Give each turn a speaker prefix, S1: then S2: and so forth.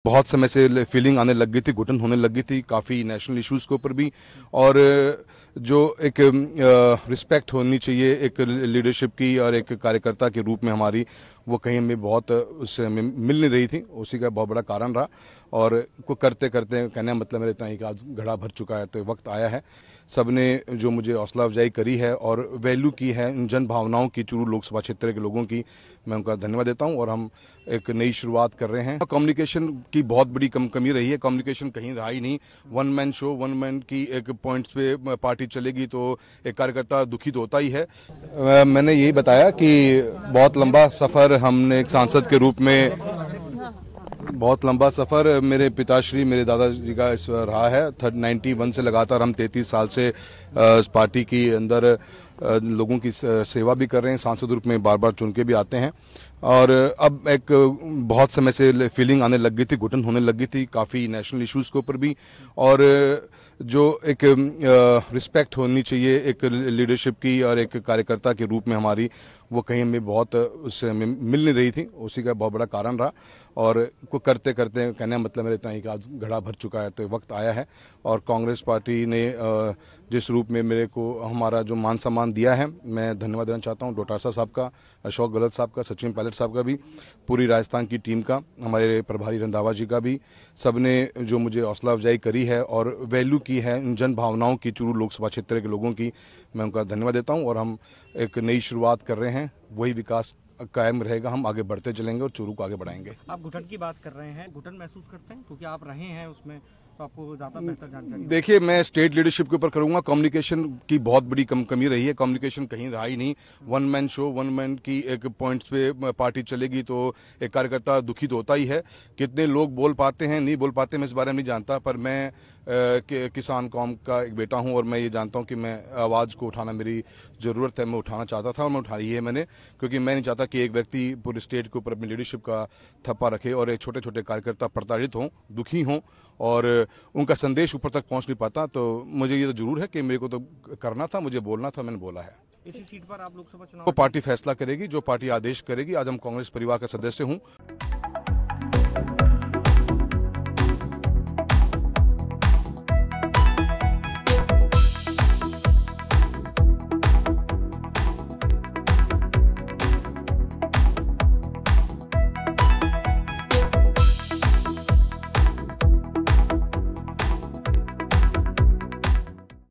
S1: बहुत समय से फीलिंग आने लग गई थी, घुटन होने लग गई थी काफ़ी नेशनल इश्यूज़ के ऊपर भी। और जो एक रिस्पेक्ट होनी चाहिए एक लीडरशिप की और एक कार्यकर्ता के रूप में हमारी, वो कहीं हमें बहुत उससे हमें मिल नहीं रही थी। उसी का बहुत बड़ा कारण रहा। और को करते करते कहने का मतलब मेरा इतना ही कि आज घड़ा भर चुका है, तो वक्त आया है। सबने जो मुझे हौसला अफजाई करी है और वैल्यू की है इन जन भावनाओं की, चूरू लोकसभा क्षेत्र के लोगों की, मैं उनका धन्यवाद देता हूं। और हम एक नई शुरुआत कर रहे हैं। कम्युनिकेशन की बहुत बड़ी कमी रही है, कम्युनिकेशन कहीं रहा ही नहीं। One man show, one man की एक पॉइंट्स पे पार्टी चलेगी तो एक कार्यकर्ता दुखी तो होता ही है। मैंने यही बताया कि बहुत लंबा सफ़र हमने एक सांसद के रूप में, बहुत लंबा सफ़र मेरे पिताश्री, मेरे दादाजी का इस रहा है। 91 से लगातार हम 33 साल से इस पार्टी की अंदर लोगों की सेवा भी कर रहे हैं। सांसद रूप में बार बार चुन के भी आते हैं। और अब एक बहुत समय से फीलिंग आने लग गई थी, घुटन होने लग गई थी काफ़ी नेशनल इश्यूज़ के ऊपर भी। और जो एक रिस्पेक्ट होनी चाहिए एक लीडरशिप की और एक कार्यकर्ता के रूप में हमारी, वो कहीं हमें बहुत उससे हमें मिल नहीं रही थी। उसी का बहुत बड़ा कारण रहा। और को करते करते कहने का मतलब मेरा इतना ही कि आज घड़ा भर चुका है, तो वक्त आया है। और कांग्रेस पार्टी ने जिस रूप में मेरे को हमारा जो मान सम्मान दिया है, मैं धन्यवाद देना चाहता हूँ डोटासरा साहब का, अशोक गहलोत साहब का, सचिन पायलट साहब का भी, पूरी राजस्थान की टीम का, हमारे प्रभारी रंधावा जी का भी। सबने जो मुझे हौसला अफजाई करी है और वैल्यू की है इन जन भावनाओं की, चूरू लोकसभा क्षेत्र के लोगों की, मैं उनका धन्यवाद देता हूँ। और हम एक नई शुरुआत कर रहे हैं, वही विकास कायम रहेगा। हम आगे बढ़ते चलेंगे और चूरू को आगे बढ़ाएंगे।
S2: आप घुटन की बात कर रहे हैं, घुटन महसूस करते हैं क्योंकि आप रहे हैं उसमें, तो आपको ज़्यादा बेहतर जानकारी।
S1: देखिए, मैं स्टेट लीडरशिप के ऊपर करूंगा। कम्युनिकेशन की बहुत बड़ी कमी रही है, कम्युनिकेशन कहीं रहा ही नहीं। One man show, one man की एक पॉइंट्स पे पार्टी चलेगी तो एक कार्यकर्ता दुखी तो होता ही है। कितने लोग बोल पाते हैं, नहीं बोल पाते, मैं इस बारे में नहीं जानता। पर मैं किसान कौम का एक बेटा हूं और मैं ये जानता हूं कि मैं आवाज़ को उठाना मेरी ज़रूरत है। मैं उठाना चाहता था और मैं उठाई है मैंने, क्योंकि मैं नहीं चाहता कि एक व्यक्ति पूरे स्टेट के ऊपर अपनी लीडरशिप का थप्पा रखे और एक छोटे छोटे कार्यकर्ता प्रताड़ित हों, दुखी हों और उनका संदेश ऊपर तक पहुंच नहीं पाता। तो मुझे ये तो जरूर है कि मेरे को तो करना था, मुझे बोलना था, मैंने बोला है।
S2: इसी सीट पर आप लोकसभा चुनाव
S1: वो पार्टी फैसला करेगी, जो पार्टी आदेश करेगी। आज हम कांग्रेस परिवार का सदस्य हूं।